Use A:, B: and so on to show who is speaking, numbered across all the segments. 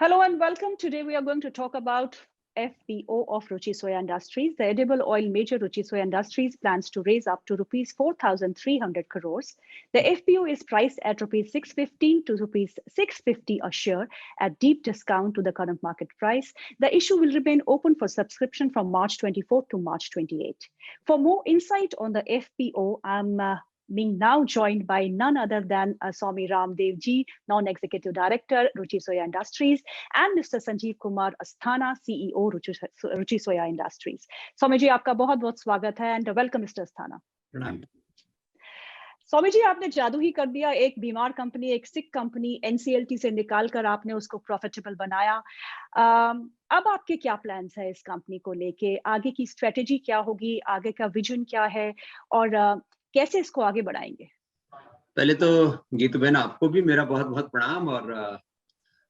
A: Hello and welcome. Today we are going to talk about FPO of Ruchi Soya Industries. The edible oil major Ruchi Soya Industries plans to raise up to rupees 4,300 crores. The FPO is priced at rupees 615 to rupees 650 a share at deep discount to the current market price. The issue will remain open for subscription from March 24 to March 28. For more insight on the FPO, I'm being now joined by none other than Swami Ramdev Ji, Non-Executive Director, Ruchi Soya Industries, and Mr. Sanjeev Kumar Asthana, CEO, Ruchi Soya Industries. Swami Ji, आपका बहुत-बहुत स्वागत है and welcome, Mr. Asthana.
B: प्रणाम।
A: स्वामी जी, आपने जादू ही कर दिया। एक बीमार कंपनी, एक सिक कंपनी NCLT से निकाल कर आपने उसको प्रॉफिटेबल बनाया। अब आपके क्या प्लान्स है इस कंपनी को लेके? आगे की स्ट्रेटेजी क्या होगी? आगे का विजन क्या है? और कैसे इसको आगे बढ़ाएंगे?
B: पहले तो गीतू बहन आपको भी मेरा बहुत बहुत प्रणाम और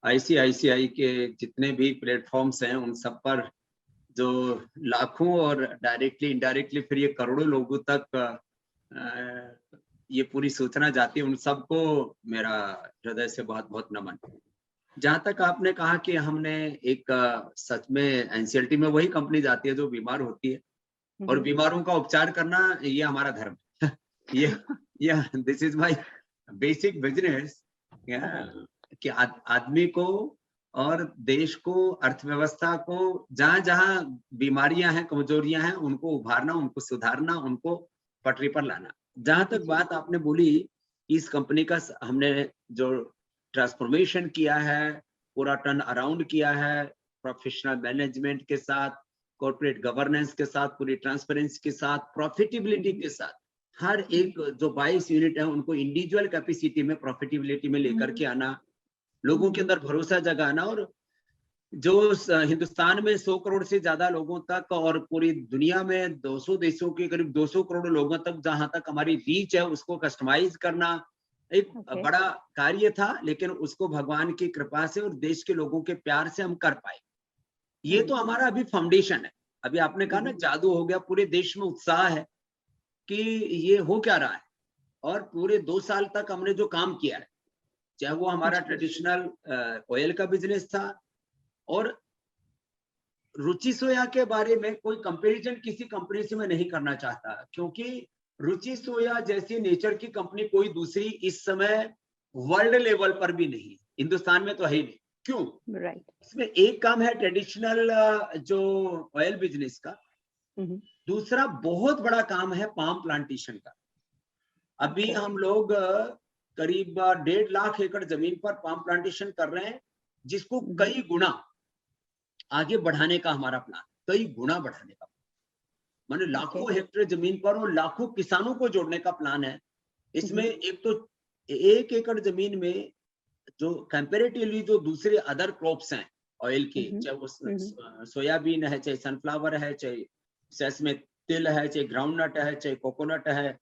B: ICICI के जितने भी प्लेटफॉर्म्स हैं उन सब पर जो लाखों और डायरेक्टली इनडायरेक्टली फिर ये करोड़ों लोगों तक ये पूरी सूचना जाती है, उन सबको मेरा हृदय से बहुत बहुत नमन। जहाँ तक आपने कहा कि हमने एक सच में NCLT में वही कंपनी जाती है जो बीमार होती है और बीमारों का उपचार करना ये हमारा धर्म है। ये this is my basic business कि आदमी को और देश को, अर्थव्यवस्था को, जहां जहां बीमारियां हैं, कमजोरियां हैं, उनको उभारना, उनको सुधारना, उनको पटरी पर लाना। जहां तक बात आपने बोली, इस कंपनी का हमने जो ट्रांसफॉर्मेशन किया है, पूरा टर्न अराउंड किया है, प्रोफेशनल मैनेजमेंट के साथ, कॉर्पोरेट गवर्नेंस के साथ, पूरी ट्रांसपेरेंसी के साथ, प्रॉफिटेबिलिटी के साथ, हर एक जो 22 यूनिट है उनको इंडिविजुअल कैपेसिटी में, प्रॉफिटेबिलिटी में लेकर के आना, लोगों के अंदर भरोसा जगाना, और जो हिंदुस्तान में 100 करोड़ से ज्यादा लोगों तक और पूरी दुनिया में 200 देशों के करीब 200 करोड़ लोगों तक जहां तक हमारी रीच है उसको कस्टमाइज करना एक बड़ा कार्य था, लेकिन उसको भगवान की कृपा से और देश के लोगों के प्यार से हम कर पाए। ये तो हमारा अभी फाउंडेशन है। अभी आपने कहा ना जादू हो गया, पूरे देश में उत्साह है कि ये हो क्या रहा है, और पूरे 2 साल तक हमने जो काम किया है, चाहे वो हमारा ट्रेडिशनल ऑयल का बिजनेस था, और रुचि सोया के बारे में कोई कंपैरिजन किसी कंपनी से मैं नहीं करना चाहता, क्योंकि रुचि सोया जैसी नेचर की कंपनी कोई दूसरी इस समय वर्ल्ड लेवल पर भी नहीं, हिंदुस्तान में तो है ही नहीं। क्यों?
A: राइट।
B: इसमें एक काम है ट्रेडिशनल जो ऑयल बिजनेस का, दूसरा बहुत बड़ा काम है पाम प्लांटेशन का। अभी हम लोग करीब 1.5 लाख एकड़ जमीन पर पाम प्लांटेशन कर रहे हैं, जिसको कई गुना आगे बढ़ाने का हमारा प्लान, कई गुना बढ़ाने का, माने लाखों हेक्टेयर जमीन पर और लाखों किसानों को जोड़ने का प्लान है। इसमें एक तो 1 एकड़ जमीन में जो कंपैरेटिवली जो दूसरे अदर क्रॉप्स हैं ऑयल की, चाहे वो सोयाबीन है, चाहे सनफ्लावर है, चाहे इसमें तिल है, चाहे ग्राउंडनट है, चाहे कोकोनट है,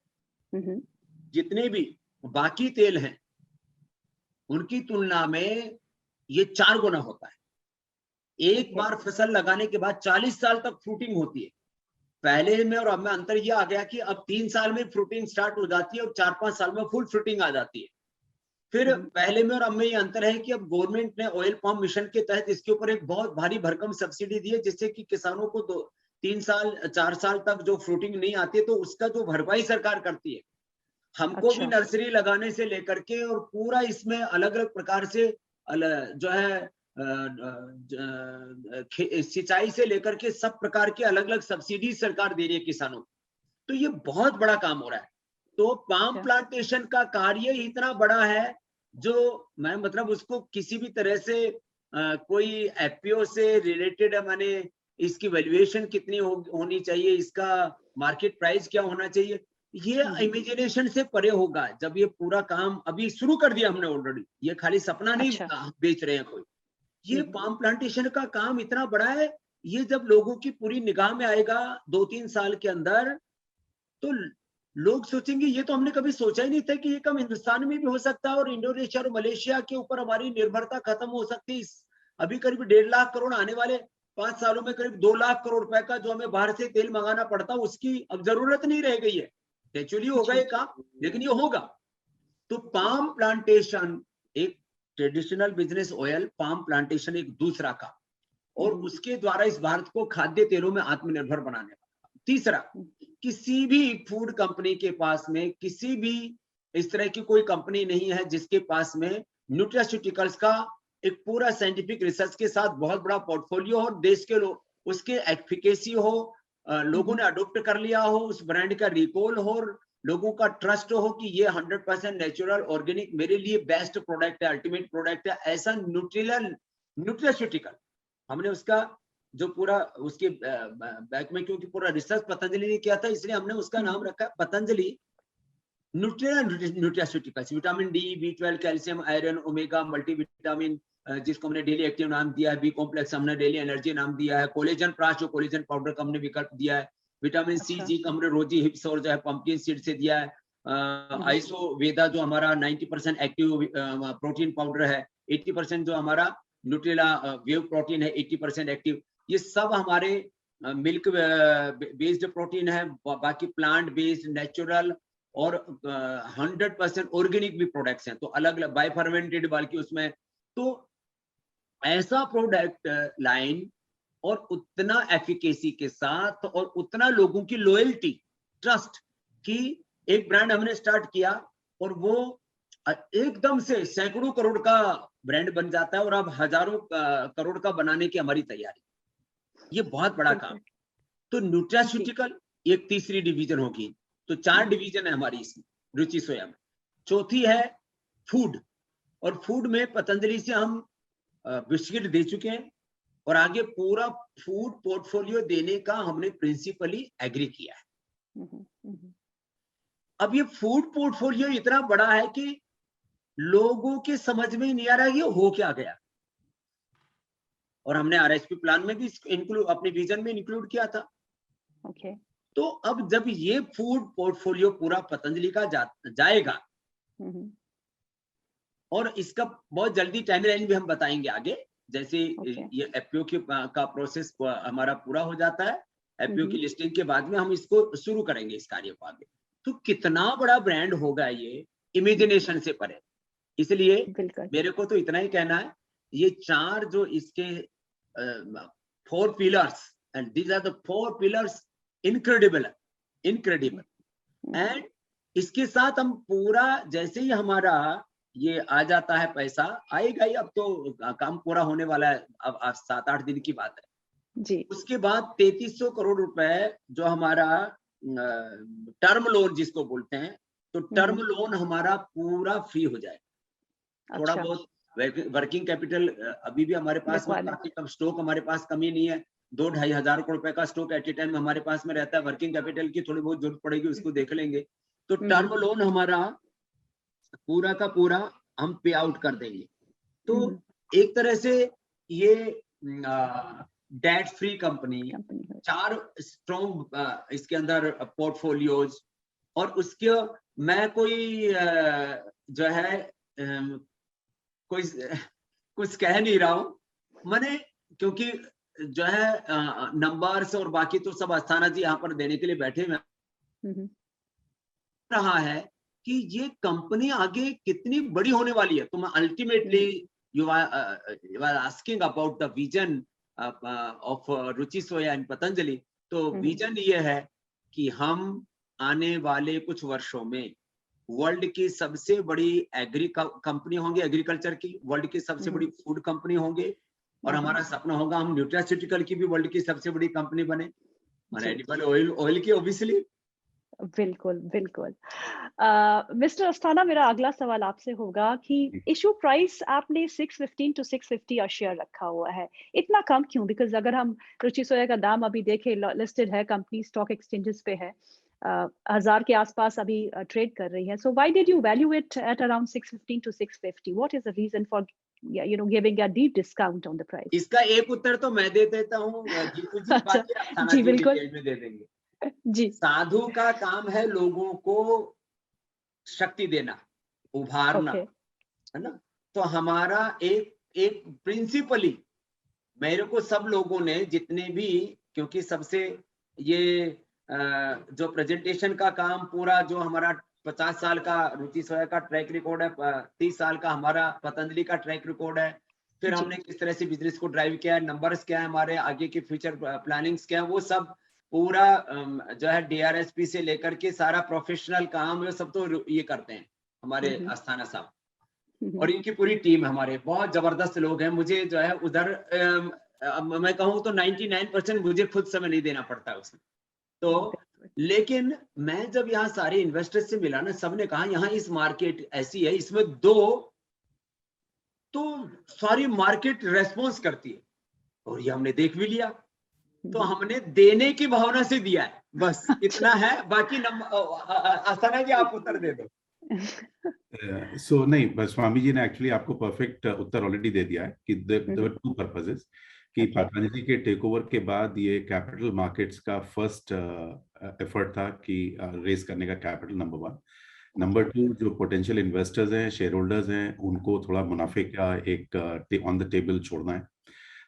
B: जितने भी बाकी तेल हैं उनकी तुलना में ये 4 गुना होता है। एक बार फसल लगाने के बाद 40 साल तक फ्रूटिंग होती है। पहले में और अब में अंतर ये आ गया कि अब 3 साल में फ्रूटिंग स्टार्ट हो जाती है और 4-5 साल में फुल फ्रूटिंग आ जाती है। फिर पहले में और अब में ये अंतर है कि अब गवर्नमेंट ने ऑयल पाम मिशन के तहत इसके ऊपर एक बहुत भारी भरकम सब्सिडी दी है, जिससे कि किसानों को 3 साल 4 साल तक जो फ्रूटिंग नहीं आती है तो उसका जो भरपाई सरकार करती है। हमको भी नर्सरी लगाने से लेकर के और पूरा इसमें अलग अलग प्रकार से जो है सिंचाई से लेकर के सब प्रकार के अलग अलग सब्सिडी सरकार दे रही है किसानों को। तो ये बहुत बड़ा काम हो रहा है। तो पाम प्लांटेशन का कार्य इतना बड़ा है जो मैं मतलब उसको किसी भी तरह से कोई FPO से रिलेटेड है, माने इसकी वैल्यूएशन कितनी होनी चाहिए, इसका मार्केट प्राइस क्या होना चाहिए, ये इमेजिनेशन से परे होगा। जब ये पूरा काम अभी शुरू कर दिया हमने ऑलरेडी, ये खाली सपना नहीं बेच रहे हैं कोई। ये पाम प्लांटेशन का काम इतना बड़ा है, ये जब लोगों की पूरी निगाह में आएगा 2-3 साल के अंदर, तो लोग सोचेंगे ये तो हमने कभी सोचा ही नहीं था कि ये काम हिंदुस्तान में भी हो सकता है, और इंडोनेशिया और मलेशिया के ऊपर हमारी निर्भरता खत्म हो सकती है। अभी करीब 1.5 लाख करोड़ आने वाले 5 सालों में करीब 2 लाख करोड़ रुपए का जो हमें बाहर से तेल मंगाना पड़ता, उसकी अब जरूरत नहीं रह गई है। एक्चुअली होगा ये काम, लेकिन ये होगा। तो पाम प्लांटेशन एक traditional business oil, palm plantation एक दूसरा काम, और उसके द्वारा इस भारत को खाद्य तेलों में आत्मनिर्भर बनाने वाला। तीसरा, किसी भी फूड कंपनी के पास में, किसी भी इस तरह की कोई कंपनी नहीं है जिसके पास में न्यूट्रास्यूटिकल्स का एक पूरा साइंटिफिक रिसर्च के साथ बहुत बड़ा पोर्टफोलियो हो, देश के लोग उसके एफिकेसी हो, लोगों ने अडॉप्ट कर लिया हो, उस ब्रांड का रिकॉल हो, लोगों का ट्रस्ट हो कि ये 100% नेचुरल ऑर्गेनिक मेरे लिए बेस्ट प्रोडक्ट है, अल्टीमेट प्रोडक्ट है। ऐसा न्यूट्रास्यूटिकल हमने उसका जो पूरा उसके बैक में, क्योंकि पूरा रिसर्च पतंजलि ने किया था, इसलिए हमने उसका नाम रखा Patanjali nutraceuticals. Vitamin D, B12, calcium, iron, omega, multivitamin, जिसको हमने डेली एक्टिव नाम दिया है, बी कॉम्प्लेक्स हमने डेली एनर्जी नाम दिया है, कोलेजन प्लस जो कोलेजन पाउडर का हमने विकल्प दिया है, विटामिन सी, जी का हमने रोजी हिप्स और जो है पंपकिन सीड से दिया है, आइसो वेदा जो हमारा 90% एक्टिव प्रोटीन पाउडर है, 80% जो हमारा न्यूट्रेला वेव प्रोटीन है, 80% एक्टिव। ये सब हमारे मिल्क बेस्ड प्रोटीन है, बाकी प्लांट बेस्ड, नेचुरल और 100% ऑर्गेनिक भी प्रोडक्ट्स हैं, तो अलग अलग बाय फर्मेंटेड बल्कि उसमें। तो ऐसा प्रोडक्ट लाइन और उतना एफिकेसी के साथ और उतना लोगों की लॉयल्टी, ट्रस्ट की एक ब्रांड हमने स्टार्ट किया, और वो एकदम से सैकड़ों करोड़ का ब्रांड बन जाता है, और अब हजारों करोड़ का बनाने की हमारी तैयारी। ये बहुत बड़ा काम। तो न्यूट्रास्यूटिकल एक तीसरी डिवीजन होगी, तो 4 डिवीजन है हमारी इसमें रुचि सोया में। चौथी है फूड, और फूड में पतंजलि से हम बिस्किट दे चुके हैं, और आगे पूरा फूड पोर्टफोलियो देने का हमने प्रिंसिपली एग्री किया है। अब ये फूड पोर्टफोलियो इतना बड़ा है कि लोगों के समझ में ही नहीं आ रहा है ये हो क्या गया, और हमने आरएसपी प्लान में भी इंक्लूड, अपने विजन में इंक्लूड किया था। तो अब जब ये फूड पोर्टफोलियो पूरा पतंजलि का जाएगा, और इसका बहुत जल्दी टाइमलाइन भी हम बताएंगे आगे, जैसे ये एफपीओ का प्रोसेस हमारा पूरा हो जाता है, एफपीओ की लिस्टिंग के बाद में हम इसको शुरू करेंगे इस कार्य को आगे। तो कितना बड़ा ब्रांड होगा ये, इमेजिनेशन से परे। इसलिए मेरे को तो इतना ही कहना है, ये 4 जो इसके 4 pillars, and these are the 4 pillars, incredible and इसके साथ हम पूरा, जैसे ही हमारा ये आ जाता है, पैसा आएगा ही, अब तो काम पूरा होने वाला है, अब 7-8 दिन की बात है जी। उसके बाद 3300 करोड़ रुपए जो हमारा टर्म लोन जिसको बोलते हैं, तो टर्म लोन हमारा पूरा फ्री हो जाए। थोड़ा बहुत वर्किंग कैपिटल अभी भी हमारे पास काफी कम, स्टॉक हमारे पास कमी नहीं है, 2-2.5 हजार करोड़ रुपए का स्टॉक एट ए टाइम हमारे पास में रहता है। वर्किंग कैपिटल की थोड़ी बहुत जरूरत पड़ेगी, उसको देख लेंगे। तो टर्म लोन हमारा पूरा का पूरा हम पे आउट कर देंगे। तो एक तरह से ये डेट फ्री कंपनी, 4 स्ट्रॉन्ग इसके अंदर पोर्टफोलियोज, और उसके मैं कोई जो है कोई कुछ कह नहीं रहा हूं मैंने, क्योंकि जो है नंबर्स और बाकी तो सब अस्थाना जी यहाँ पर देने के लिए बैठे हुए रहा है कि ये कंपनी आगे कितनी बड़ी होने वाली है। तो मैं ultimately you are asking about the vision of Ruchi Soya and Patanjali. तो विजन ये है कि हम आने वाले कुछ वर्षों में वर्ल्ड की सबसे बड़ी एग्री कंपनी होंगे, एग्रीकल्चर की वर्ल्ड की सबसे बड़ी फूड कंपनी होंगे, और हमारा सपना होगा हम न्यूट्रास्यूटिकल की भी वर्ल्ड की सबसे बड़ी कंपनी बने, एडिबल ऑयल की ऑब्वियसली।
A: बिल्कुल बिल्कुल। मिस्टर अस्थाना, मेरा अगला सवाल आपसे होगा कि इशू प्राइस आपने 615 to 650 शेयर रखा हुआ है, इतना कम क्यों? बिकॉज अगर हम रुचि सोया का दाम अभी देखें, लिस्टेड है, कंपनी स्टॉक एक्सचेंजेस पे है, 1000 के आसपास अभी ट्रेड कर रही है। So why did you value it at around 615 to 650? What is the reason for giving a deep discount on the price?
B: इसका एक उत्तर तो मैं दे देता हूँ जीतू जी, बाकी अस्थाना जी डिटेल में दे देंगे जी। साधु का काम है लोगों को शक्ति देना, उभारना, है ना। तो हमारा एक प्रिंसिपली, मेरे को सब लोगों ने जितने भी, क्योंकि सबसे ये जो प्रेजेंटेशन का काम पूरा जो हमारा 50 साल का रुचि सोया का ट्रैक रिकॉर्ड है, 30 साल का हमारा पतंजलि का ट्रैक रिकॉर्ड है। फिर हमने किस तरह से बिजनेस को ड्राइव किया है, नंबर्स क्या है, हमारे आगे की फ्यूचर प्लानिंग्स क्या है, वो सब पूरा जो है DRSP से लेकर के सारा प्रोफेशनल काम है, सब तो ये करते हैं हमारे अस्थाना साहब। और इनकी पूरी टीम हमारे बहुत जबरदस्त लोग हैं। मुझे जो है उधर मैं कहूँ तो 99% मुझे खुद समय नहीं देना पड़ता उसमें। तो लेकिन मैं जब यहाँ सारे इन्वेस्टर्स से मिला ना, सबने कहा यहाँ इस मार्केट ऐसी है, इसमें तो सारी मार्केट रेस्पॉन्स करती है, और ये हमने देख भी लिया। तो हमने देने की भावना से दिया है, बस इतना है। बाकी अस्थाना जी आप उत्तर दे दो।
C: सो नहीं, बस स्वामी जी ने एक्चुअली आपको परफेक्ट उत्तर ऑलरेडी दे दिया है कि देयर वर टू पर्पसेस कि पतंजलि के टेक ओवर के बाद ये कैपिटल मार्केट्स का फर्स्ट एफर्ट था कि रेज करने का कैपिटल, नंबर 1। नंबर 2, जो पोटेंशियल इन्वेस्टर्स हैं, शेयर होल्डर्स हैं, उनको थोड़ा मुनाफे का एक ऑन द टेबल छोड़ना है।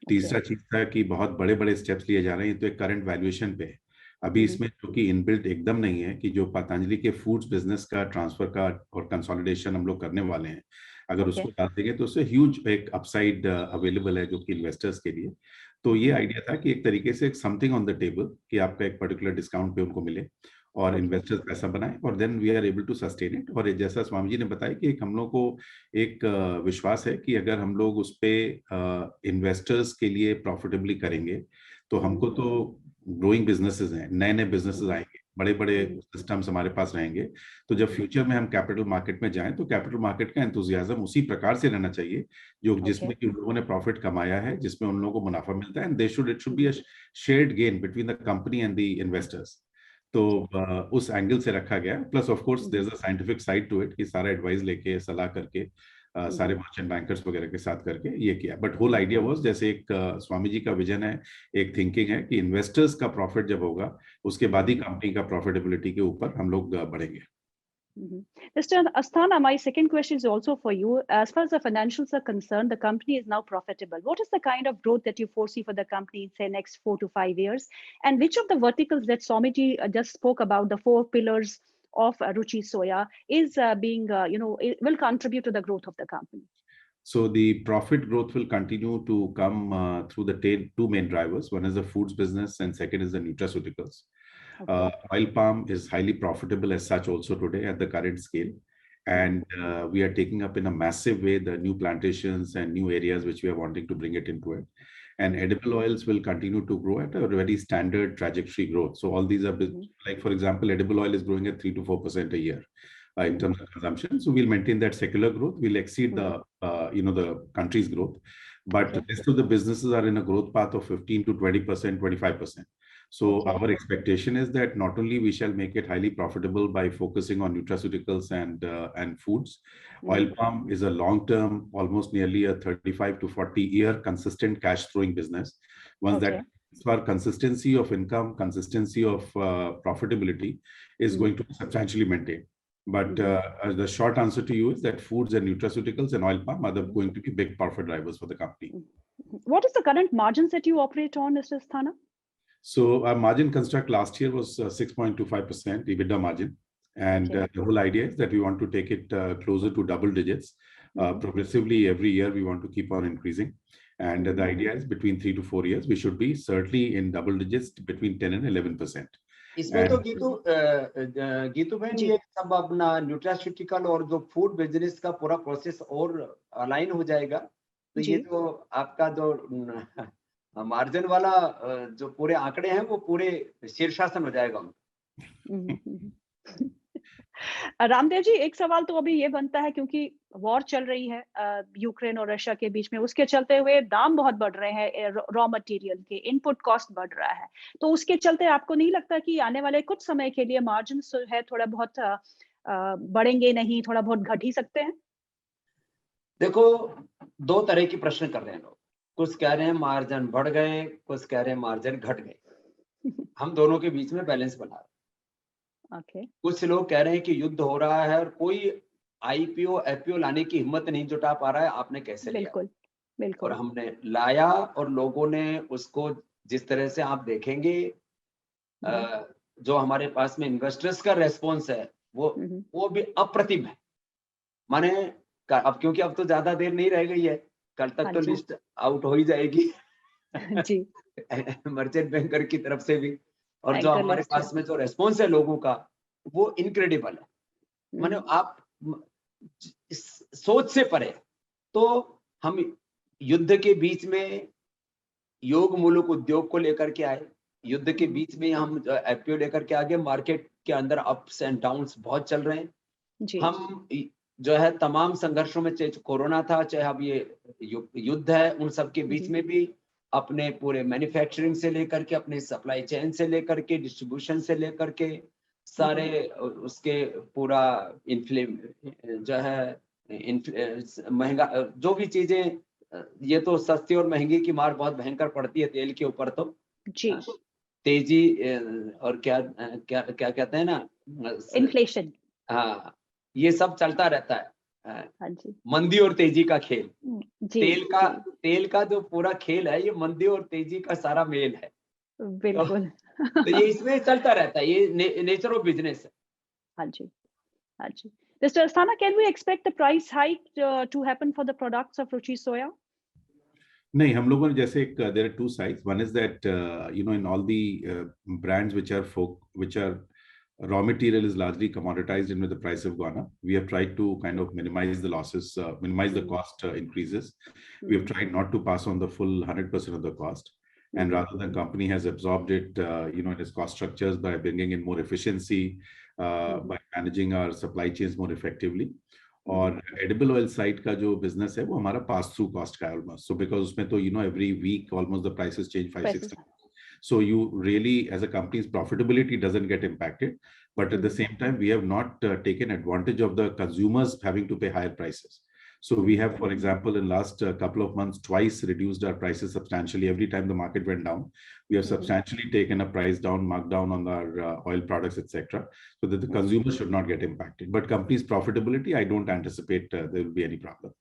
C: तीसरा चीज था कि बहुत बड़े बड़े स्टेप्स लिए जा रहे हैं, तो एक करंट वैल्यूएशन पे अभी इसमें जो कि इनबिल्ट एकदम नहीं है कि जो पतंजलि के फूड्स बिजनेस का ट्रांसफर का और कंसोलिडेशन हम लोग करने वाले हैं, अगर उसको डाल देंगे तो उससे ह्यूज एक अपसाइड अवेलेबल है जो कि इन्वेस्टर्स के लिए। तो ये आइडिया था कि एक तरीके से एक समथिंग ऑन द टेबल कि आपका एक पर्टिकुलर डिस्काउंट पे उनको मिले और इन्वेस्टर्स पैसा बनाए, और then we are able to sustain it. और जैसा स्वामी जी ने बताया कि हम लोग को एक विश्वास है कि अगर हम लोग उस पे इन्वेस्टर्स के लिए प्रॉफिटेबली करेंगे, तो हमको तो ग्रोइंग बिजनेसेस हैं, नए नए बिजनेसेस आएंगे, बड़े बड़े सिस्टम्स हमारे पास रहेंगे। तो जब फ्यूचर में हम कैपिटल मार्केट में जाएं, तो कैपिटल मार्केट का एंथुजियाज्म उसी प्रकार से रहना चाहिए जो जिसमें कि उन लोगों ने प्रॉफिट कमाया है, जिसमें उन लोगों को मुनाफा मिलता है, and it should be a shared gain between the company and the investors. तो उस एंगल से रखा गया। Plus of course there is a scientific side to it कि सारा एडवाइस लेके, सलाह करके, सारे मर्चेंट बैंकर्स वगैरह के साथ करके ये किया। बट होल आइडिया वाज, जैसे एक स्वामी जी का विजन है, एक थिंकिंग है कि इन्वेस्टर्स का प्रॉफिट जब होगा उसके बाद ही कंपनी का प्रॉफिटेबिलिटी के ऊपर हम लोग बढ़ेंगे।
A: Mr. Asthana, my second question is also for you. As far as the financials are concerned, the company is now profitable. What is the kind of growth that you foresee for the company in, say, next 4 to 5 years? And which of the verticals that Swamiji just spoke about, the 4 pillars of Ruchi Soya, is will contribute to the growth of the company?
C: So the profit growth will continue to come through the two main drivers. One is the foods business and second is the nutraceuticals. Oil palm is highly profitable as such also today at the current scale. And we are taking up in a massive way the new plantations and new areas which we are wanting to bring it into it. And edible oils will continue to grow at a very standard trajectory growth. So all these are, like for example, edible oil is growing at 3 to 4% a year. In terms of consumption, so we'll maintain that secular growth. We'll exceed the the country's growth, but the rest of the businesses are in a growth path of 15 to 20%, 25%. So our expectation is that not only we shall make it highly profitable by focusing on nutraceuticals and foods. Oil palm is a long-term, almost nearly a 35 to 40-year consistent cash-throwing business. Once that for consistency of income, consistency of profitability is going to be substantially maintained. But the short answer to you is that foods and nutraceuticals and oil palm are going to be big profit drivers for the company.
A: What is the current margins that you operate on, Mr. Asthana?
C: So our margin construct last year was 6.25% EBITDA margin. And the whole idea is that we want to take it closer to double digits. Progressively every year we want to keep on increasing. And the idea is between 3 to 4 years, we should be certainly in double digits between 10 and 11%.
B: इसमें तो गीतू बहन ये सब अपना nutraceutical और जो food business का पूरा प्रोसेस और अलाइन हो जाएगा, तो ये जो आपका जो मार्जिन वाला जो पूरे आंकड़े हैं वो पूरे शीर्षासन हो जाएगा।
A: रामदेव जी, एक सवाल तो अभी ये बनता है, क्योंकि वॉर चल रही है यूक्रेन और रशिया के बीच में, उसके चलते हुए दाम बहुत बढ़ रहे हैं, रॉ मटेरियल के इनपुट कॉस्ट बढ़ रहा है, तो उसके चलते आपको नहीं लगता कि आने वाले कुछ समय के लिए मार्जिन है थोड़ा बहुत बढ़ेंगे नहीं, थोड़ा बहुत घट ही सकते हैं?
B: देखो, 2 तरह की प्रश्न कर रहे हैं लोग, कुछ कह रहे हैं मार्जिन बढ़ गए, कुछ कह रहे हैं मार्जिन घट गए। हम दोनों के बीच में बैलेंस बना रहे हैं। कुछ लोग कह रहे हैं कि युद्ध हो रहा है और कोई IPO FPO लाने की हिम्मत नहीं जुटा पा रहा है, आपने कैसे लिया? बिल्कुल। और हमने लाया और लोगों ने उसको जिस तरह से आप देखेंगे जो हमारे पास में इन्वेस्टर्स का रेस्पॉन्स है, वो भी अप्रतिम है। माने अब क्योंकि अब तो ज्यादा देर नहीं रह गई है, कल तक तो लिस्ट आउट हो ही जाएगी
A: जी
B: मर्चेंट बैंकर की तरफ से भी, और जो
A: Anchor
B: हमारे
A: list
B: पास में जो रेस्पॉन्स है लोगों का वो इनक्रेडिबल है। माने आप सोच से परे। तो हम युद्ध के बीच में योग मूलक उद्योग को लेकर के आए, युद्ध के बीच में हम एफपीओ लेकर के आगे, मार्केट के अंदर अप्स एंड डाउन्स बहुत चल रहे हैं।
A: जी
B: हम जो है तमाम संघर्षों में, चाहे कोरोना था, चाहे अब ये युद्ध है, उन सब के बीच में भी अपने पूरे मैन्युफैक्चरिंग से लेकर के, अपने सप्लाई चेन से लेकर के, डिस्ट्रीब्यूशन से लेकर के, सारे उसके पूरा जो है महंगा जो भी चीजें, ये तो सस्ती और महंगी की मार बहुत भयंकर पड़ती है तेल के ऊपर। तो
A: जी
B: तेजी और क्या क्या क्या कहते हैं ना,
A: इन्फ्लेशन,
B: हाँ, ये सब चलता रहता है।
A: हाँ जी
B: मंदी और तेजी का खेल।
A: जी
B: तेल का जो पूरा खेल है, ये मंदी और तेजी का सारा मेल है।
A: बिल्कुल
B: तो ये इसमें चलता रहता है, ये नेचर ऑफ बिजनेस है।
A: हाँ जी हाँ जी। Mr. Asthana, can we expect the price hike to happen for the products of Ruchi Soya?
C: नहीं, हम लोगों ने जैसे एक there are two sides, one is that you know in all the brands which are raw material is largely commoditized and with the price have gone up, we have tried to kind of minimize the losses, minimize the cost increases. We have tried not to pass on the full 100% of the cost, and rather the company has absorbed it you know in its cost structures by bringing in more efficiency, by managing our supply chains more effectively. और edible oil side का जो business है वो हमारा pass through cost का है almost, so because उसमें तो you know every week almost the prices change 5-6 times. So you really, as a company's profitability doesn't get impacted, but at the same time, we have not taken advantage of the consumers having to pay higher prices. So we have, for example, in last couple of months, twice reduced our prices substantially. Every time the market went down, we have substantially taken a price down, marked down on our oil products, etc., so that the consumer should not get impacted. But company's profitability, I don't anticipate there will be any problem.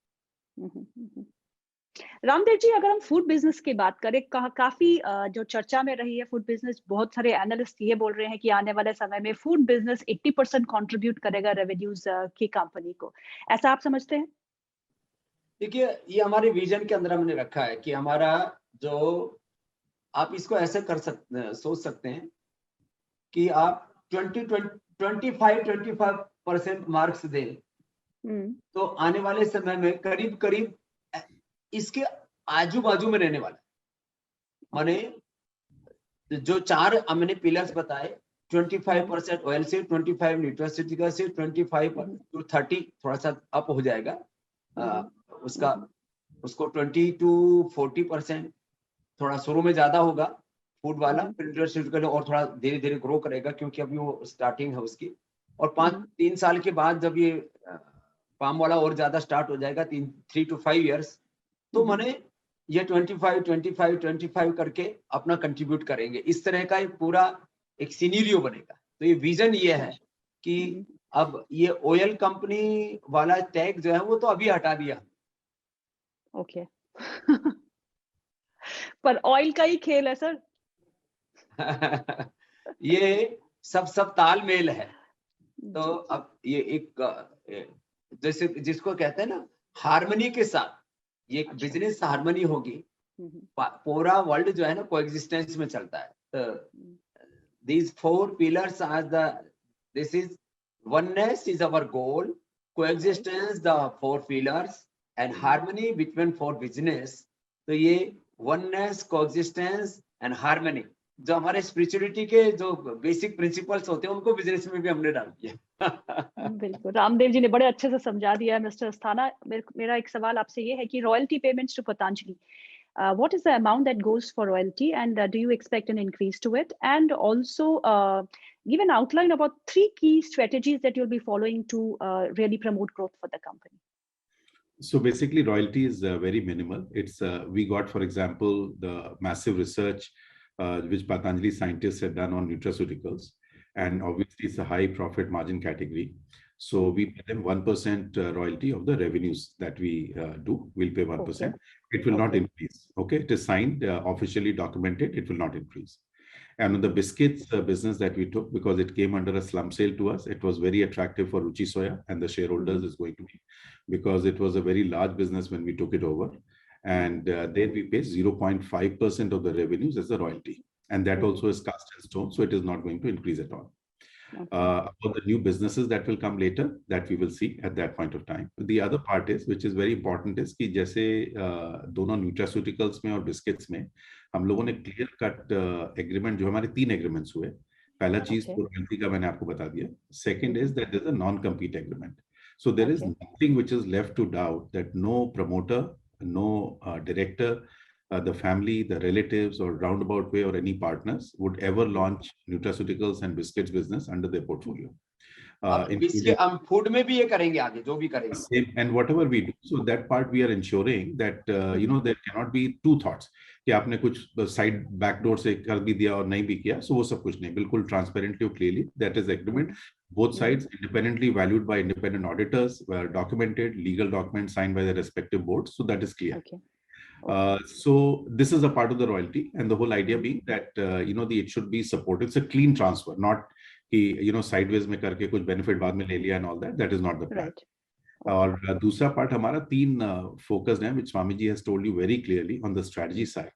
A: Ramdev ji, अगर हम food business की बात करें, काफी जो चर्चा में रही है फूड बिजनेस, बहुत सारे एनालिस्ट ये बोल रहे हैं कि आने वाले समय में फूड बिजनेस 80% कंट्रीब्यूट करेगा रेवेन्यूज की कंपनी को, ऐसा आप समझते हैं?
B: देखिए, ये हमारे विजन के अंदर हमने रखा है कि हमारा जो, आप इसको ऐसे सोच सकते हैं कि आप 25% मार्क्स दें, तो आने वाले समय में करीब करीब इसके आजू बाजू में रहने वाला, माने जो 4 हमने पिलर्स बताए, 25% ऑयल से, 25 न्यूट्रास्यूटिकल से, 25 to 30 थोड़ा सा अप हो जाएगा, उसको 20 to 40% थोड़ा शुरू में ज्यादा होगा फूड वाला, फिर न्यूट्रास्यूटिकल और थोड़ा धीरे धीरे ग्रो करेगा क्योंकि अभी वो स्टार्टिंग है उसकी, और 3 साल के बाद जब ये पाम वाला और ज्यादा स्टार्ट हो जाएगा, 3 to 5 years, तो माने ये 25 करके अपना कंट्रीब्यूट करेंगे। इस तरह का एक पूरा एक सिनेरियो बनेगा। तो ये विजन ये है कि अब ये ऑयल कंपनी वाला टैग जो है वो तो अभी हटा दिया।
A: ओके पर ऑयल का ही खेल है सर
B: ये सब तालमेल है। तो अब ये एक जैसे जिसको कहते हैं ना हार्मनी के साथ, ये एक बिजनेस हार्मनी होगी, पूरा वर्ल्ड जो है ना कोएग्जिस्टेंस में चलता है। तो these 4 pillars are this is oneness is our goal, coexistence the 4 pillars and harmony between 4 business। तो ये oneness, coexistence and harmony जो हमारे स्पिरिचुअलिटी के जो बेसिक प्रिंसिपल्स होते हैं उनको बिजनेस में भी हमने डाल दिया।
A: बिल्कुल, रामदेव जी ने बड़े अच्छे से समझा दिया है। मिस्टर अस्थाना, मेरा एक सवाल आपसे ये है कि royalty payments to Patanjali, what is the amount that goes for royalty, and do you expect an increase to it? And also give an outline about 3 key strategies that you'll be following to really promote growth for the company.
C: So basically royalty is very minimal. It's we got, for example, the massive research which Patanjali scientists had done on nutraceuticals, and obviously it's a high profit margin category. So we pay them 1% royalty of the revenues that we do. We'll pay 1%. Okay. It will not increase. Okay, it is signed, officially documented. It will not increase. And on the biscuits business that we took, because it came under a slump sale to us, it was very attractive for Ruchi Soya and the shareholders is going to be, because it was a very large business when we took it over. And there we pay 0.5% of the revenues as a royalty. And that also is cast in stone, so it is not going to increase at all. About the new businesses that will come later, that we will see at that point of time. The other part is, which is very important, is कि जैसे दोनों nutraceuticals में और biscuits में हम लोगों ने clear cut agreement, जो हमारे 3 agreements हुए. पहला चीज royalty का मैंने आपको बता दिया. Second is that there is a non-compete agreement. So there is nothing which is left to doubt that no promoter, no director, the family, the relatives, or roundabout way, or any partners would ever launch nutraceuticals and biscuits business under their portfolio.
B: Food में भी ये करेंगे आगे, जो भी करेंगे.
C: And whatever we do, so that part we are ensuring that there cannot be two thoughts कि आपने कुछ side backdoor से कर भी दिया और नहीं भी किया. So वो सब कुछ नहीं, बिल्कुल transparently or clearly. That is agreement. Both sides independently valued by independent auditors, were documented, legal documents signed by the respective boards. So that is clear. So this is a part of the royalty, and the whole idea being that it should be supported. It's a clean transfer, not कि sideways में करके कुछ benefit बाद में ले लिया and all that. That is not the plan. और दूसरा part हमारा 3 focused है, which Swami ji has told you very clearly on the strategy side.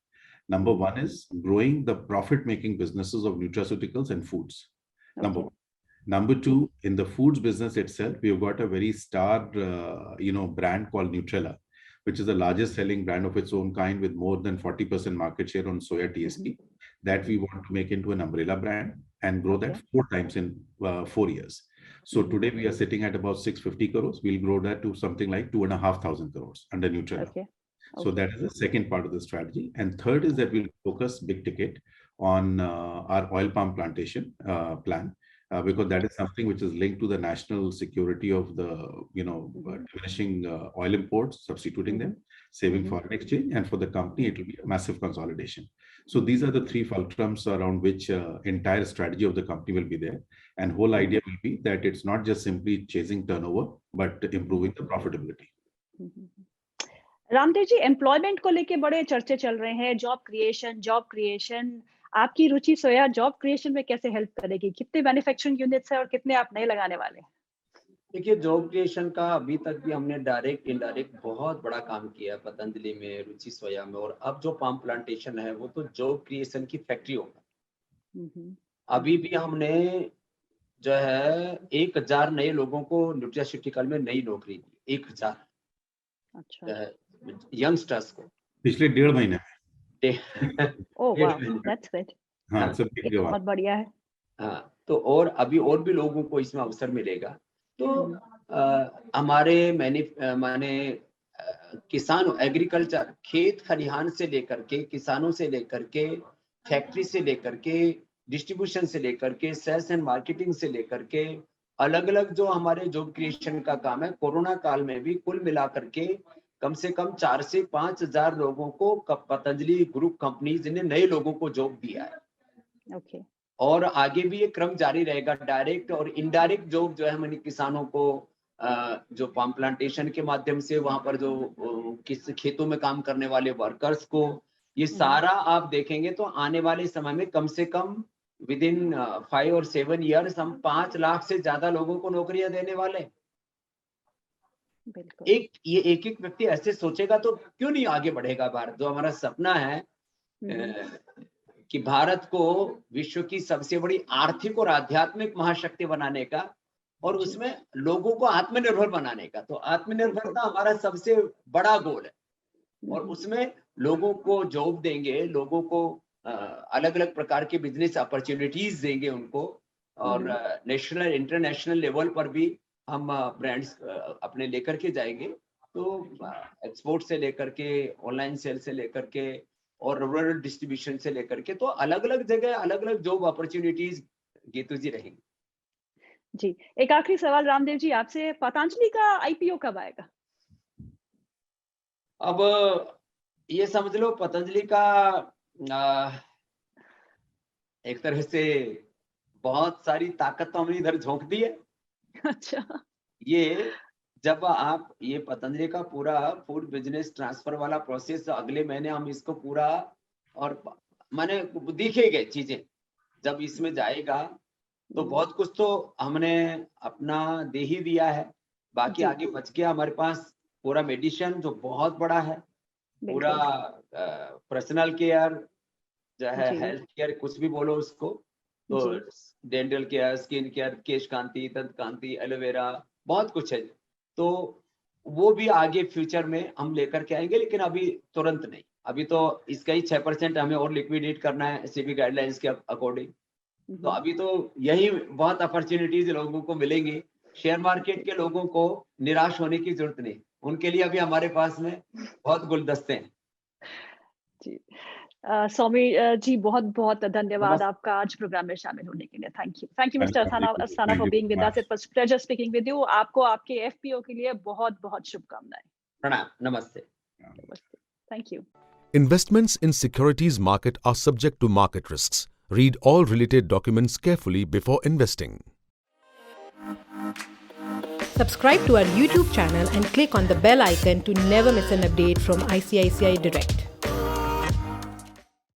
C: Number 1 is growing the profit-making businesses of nutraceuticals and foods. Number 1. Number 2, in the foods business itself, we have got a very star, brand called Nutrela, which is the largest selling brand of its own kind with more than 40% market share on soya TSP, that we want to make into an umbrella brand and grow that 4 times in 4 years. So today we are sitting at about 650 crores. We'll grow that to something like 2,500 crores under Nutrela. So that is the second part of the strategy. And third is that we'll focus big ticket on our oil palm plantation plan. Because that is something which is linked to the national security of the, diminishing oil imports, substituting them, saving foreign exchange, and for the company, it will be a massive consolidation. So these are the 3 fulcrums around which entire strategy of the company will be there. And whole idea will be that it's not just simply chasing turnover, but improving the profitability.
A: Ramdev ji, employment को लेके बड़े चर्चे चल रहे हैं. Job creation. आपकी रुचि सोया job creation में कैसे हेल्प करेगी? कितने मैन्युफैक्चरिंग यूनिट्स हैं और कितने आप नए लगाने वाले हैं?
B: देखिए, जॉब क्रिएशन का अभी तक भी हमने डायरेक्ट इनडायरेक्ट बहुत बड़ा काम किया पतंजलि में, रुचि सोया में, और अब जो पाम प्लांटेशन है वो तो जॉब क्रिएशन की फैक्ट्री होगा. अभी भी हमने जो है 1000 नए लोगों को न्यूट्रास्यूटिकल में नई नौकरी दी. 1000 यंगस्टर्स को
C: पिछले 1.5 महीने में.
A: Oh wow, that's good.
C: हाँ, सब
A: बहुत बढ़िया है.
B: हाँ, तो और अभी और भी लोगों को इसमें अवसर मिलेगा. तो हमारे माने किसान, एग्रीकल्चर, खेत खलिहान से लेकर के, किसानों से लेकर के, फैक्ट्री से लेकर के, डिस्ट्रीब्यूशन से लेकर के, सेल्स एंड मार्केटिंग से लेकर के, अलग अलग जो हमारे जॉब क्रिएशन का काम है, कोरोना काल में भी कुल मिलाकर के कम से कम 4 से 5 हजार लोगों को पतंजलि ग्रुप कंपनीज ने नए लोगों को जॉब दिया है. और आगे भी ये क्रम जारी रहेगा. डायरेक्ट और इनडायरेक्ट जॉब जो है हमारे किसानों को, जो पाम प्लांटेशन के माध्यम से वहां पर जो किस खेतों में काम करने वाले वर्कर्स को, ये सारा आप देखेंगे तो आने वाले समय में कम से कम विद इन 5 और 7 ईयर्स हम 5 लाख से ज्यादा लोगों को नौकरियां देने वाले. एक व्यक्ति ऐसे सोचेगा तो क्यों नहीं आगे बढ़ेगा भारत. जो हमारा सपना है कि भारत को विश्व की सबसे बड़ी आर्थिक और आध्यात्मिक महाशक्ति बनाने का, और उसमें लोगों को आत्मनिर्भर बनाने का, तो आत्मनिर्भरता हमारा सबसे बड़ा गोल है. और उसमें लोगों को जॉब देंगे, लोगों को अलग अलग प्रकार के बिजनेस अपॉर्चुनिटीज देंगे उनको, और नेशनल इंटरनेशनल लेवल पर भी हम ब्रांड्स अपने लेकर के जाएंगे. तो एक्सपोर्ट से लेकर के, ऑनलाइन सेल से लेकर के, और रूरल डिस्ट्रीब्यूशन से लेकर के, तो अलग अलग जगह अलग अलग जॉब अपॉर्चुनिटीज गीतू जी रहेंगी.
A: जी, एक आखिरी सवाल रामदेव जी आपसे, पतंजलि का आईपीओ कब आएगा?
B: अब ये समझ लो पतंजलि का एक तरह से बहुत सारी ताकत तो हमने इधर झोंक दी है.
A: अच्छा.
B: ये जब आप ये पतंजलि का पूरा फूड बिजनेस ट्रांसफर वाला प्रोसेस अगले महीने हम इसको पूरा, और माने दिखे गए चीजें जब इसमें जाएगा तो बहुत कुछ तो हमने अपना दे ही दिया है, बाकी
A: जी।
B: आगे बच गया हमारे पास पूरा मेडिसिन जो बहुत बड़ा है, पूरा
A: बिल्कुल।
B: पर्सनल केयर जो है,
A: जी।
B: हेल्थ केयर कुछ भी बोलो उसको, तो
A: जी।
B: डेंटल केयर, स्किन केयर, केश कांति, दंत कांति, एलोवेरा, बहुत कुछ है। तो वो भी आगे फ्यूचर में हम लेकर के आएंगे, लेकिन अभी तुरंत नहीं। अभी तो इसका ही 6% हमें और लिक्विडेट करना है सेबी गाइडलाइंस के अकॉर्डिंग। तो अभी तो यही बहुत अपॉर्चुनिटीज लोगों को मिलेंगी। शेयर मार्केट के लोगों को निराश होने की जरूरत नहीं, उनके लिए अभी हमारे पास में बहुत गुलदस्ते हैं।
A: जी। स्वामी जी, बहुत बहुत धन्यवाद
B: नमस्ते।
A: आपका आज प्रोग्राम में शामिल होने के लिए। Thank you mister
C: Welcome,
A: Asthana
C: thank
A: for
C: you
A: being
C: so
A: with us.
C: much.
A: It was pleasure speaking with you. आपको आपके एफपीओ के लिए बहुत बहुत शुभकामनाएं।
B: प्रणाम, नमस्ते।
A: नमस्ते। Thank you.
D: Investments in securities market are subject to market risks. Read all related documents carefully before investing.
E: Subscribe to our YouTube channel and click on the bell icon to never miss an update from ICICI Direct.